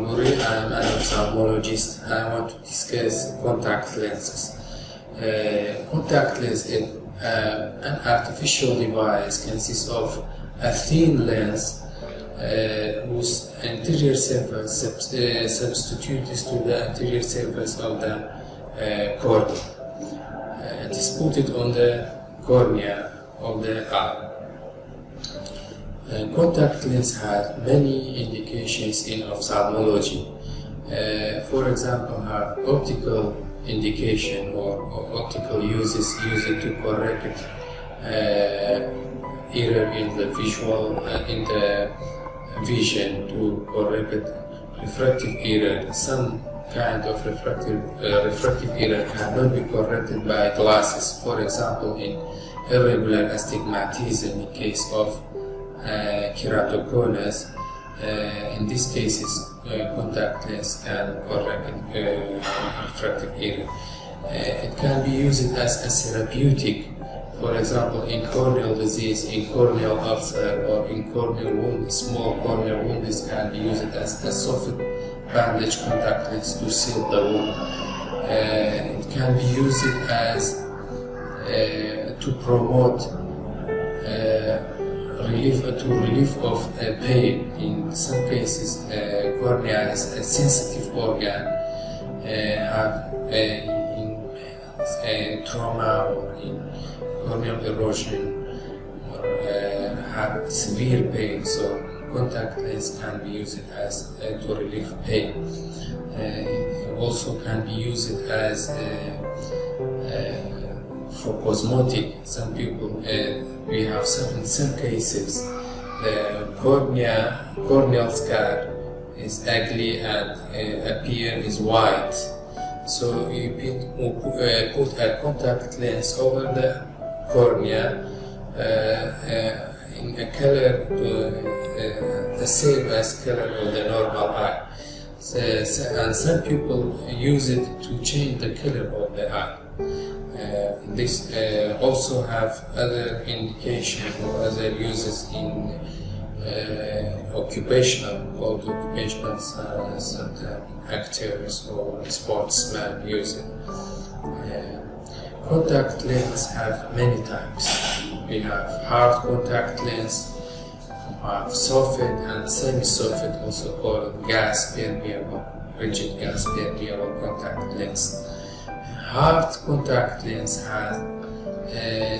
Banguri. I am an ophthalmologist. I want to discuss contact lenses. Contact lens is an artificial device consists of a thin lens whose anterior surface substitutes to the anterior surface of the cornea. It is put on the cornea of the eye. Contact lens has many indications in ophthalmology. For example, have optical indication or optical uses used to correct error in the visual in the vision, to correct refractive error. Some kind of refractive error cannot be corrected by glasses. For example, in irregular astigmatism, in case of keratoconus, in these cases, contact lens can correct refractive error. It can be used as a therapeutic. For example, in corneal disease, in corneal ulcer, or in corneal wound, small corneal wounds can be used as a soft bandage contact lens to seal the wound. It can be used as to promote relief of pain. In some cases, cornea is a sensitive organ, have in trauma or in corneal erosion, or have severe pain. So contact lens can be used as to relieve pain. Also can be used as for cosmetic. Some people, we have in some cases, the corneal scar is ugly and appear is white. So you put a contact lens over the cornea in a color the same as color of the normal eye. And some people use it to change the color of the eye. This also have other indications or other uses in occupational sometimes actors or sportsmen use it. Contact lenses have many types. We have hard contact lens, have soft and semi-soft, also called gas permeable, rigid gas permeable contact lens. Hard contact lens has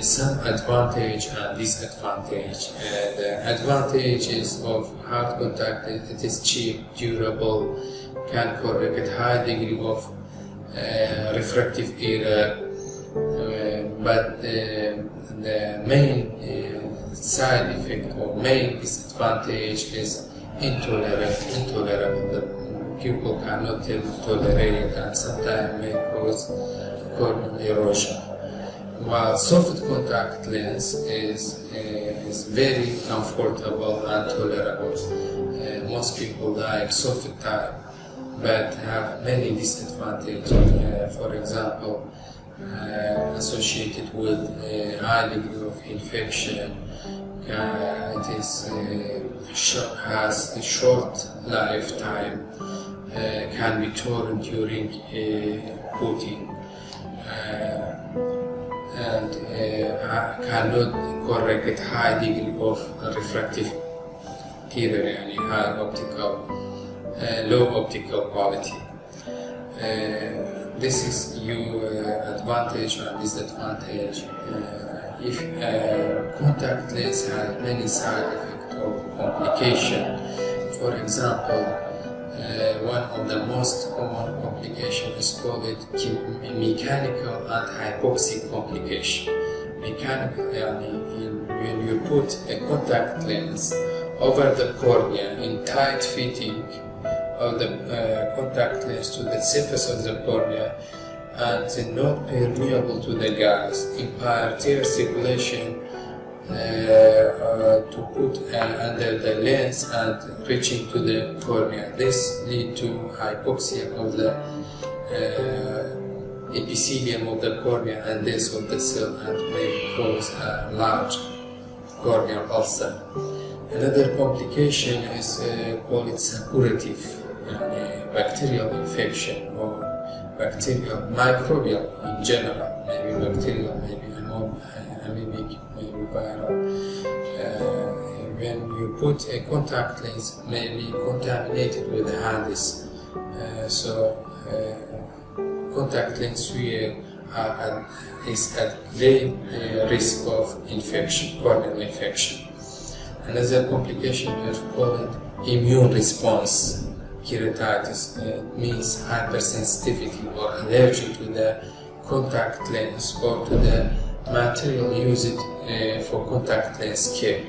some advantage and disadvantage. The advantages of hard contact lens: it is cheap, durable, can correct high degree of refractive error. But the main side effect or main disadvantage is intolerable. The pupil cannot tolerate it and sometimes may cause corneal erosion. While soft contact lens is very comfortable and tolerable. Most people like soft type, but have many disadvantages. For example, associated with a high degree of infection. It has a short lifetime, can be torn during putting, and cannot correct high degree of refractive error, low optical quality. This is your advantage and disadvantage. If contact lens has many side effects or complications, for example, one of the most common complications is called mechanical and hypoxic complication. Mechanical, when you put a contact lens over the cornea in tight fitting of the contact lens to the surface of the cornea and not permeable to the gas, impaired tear circulation to put under the lens and reaching to the cornea. This leads to hypoxia of the epithelium of the cornea and death of the cell, and may cause a large corneal ulcer. Another complication is called suppurative. bacterial infection or bacterial, microbial in general, maybe bacterial, maybe amoebic, maybe viral. When you put a contact lens, may be contaminated with the hands. Contact lens wear is at great risk of infection, corneal infection. Another complication is called immune response. Keratitis means hypersensitivity or allergy to the contact lens or to the material used for contact lens care.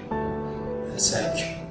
Thank you.